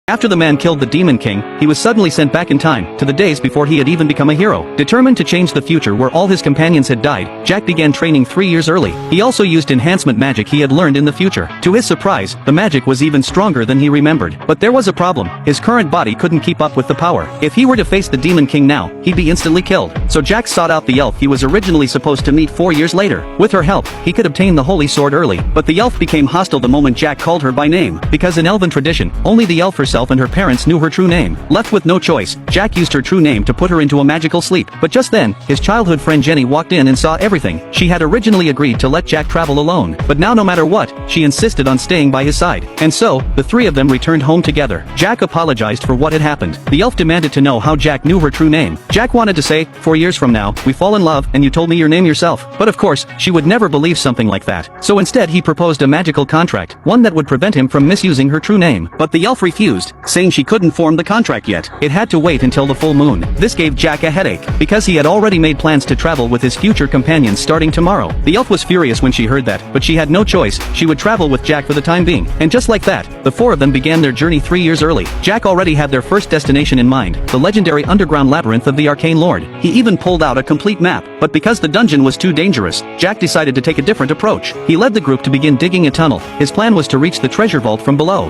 After the man killed the Demon King, he was suddenly sent back in time, to the days before he had even become a hero. Determined to change the future where all his companions had died, Jack began training 3 years early. He also used enhancement magic he had learned in the future. To his surprise, the magic was even stronger than he remembered. But there was a problem. His current body couldn't keep up with the power. If he were to face the Demon King now, he'd be instantly killed. So Jack sought out the elf he was originally supposed to meet 4 years later. With her help, he could obtain the holy sword early. But the elf became hostile the moment Jack called her by name. Because in elven tradition, only the elf herself and her parents knew her true name. Left with no choice, Jack used her true name to put her into a magical sleep. But just then, his childhood friend Jenny walked in and saw everything. She had originally agreed to let Jack travel alone, but now no matter what, she insisted on staying by his side. And so, the three of them returned home together. Jack apologized for what had happened. The elf demanded to know how Jack knew her true name. Jack wanted to say, 4 years from now, we fall in love and you told me your name yourself. But of course, she would never believe something like that. So instead he proposed a magical contract, one that would prevent him from misusing her true name. But the elf refused, saying she couldn't form the contract yet. It had to wait until the full moon. This gave Jack a headache, because he had already made plans to travel with his future companions starting tomorrow. The elf was furious when she heard that, but she had no choice. She would travel with Jack for the time being. And just like that, the four of them began their journey 3 years early. Jack already had their first destination in mind, the legendary underground labyrinth of the Arcane Lord. He even pulled out a complete map, but because the dungeon was too dangerous, Jack decided to take a different approach. He led the group to begin digging a tunnel. His plan was to reach the treasure vault from below.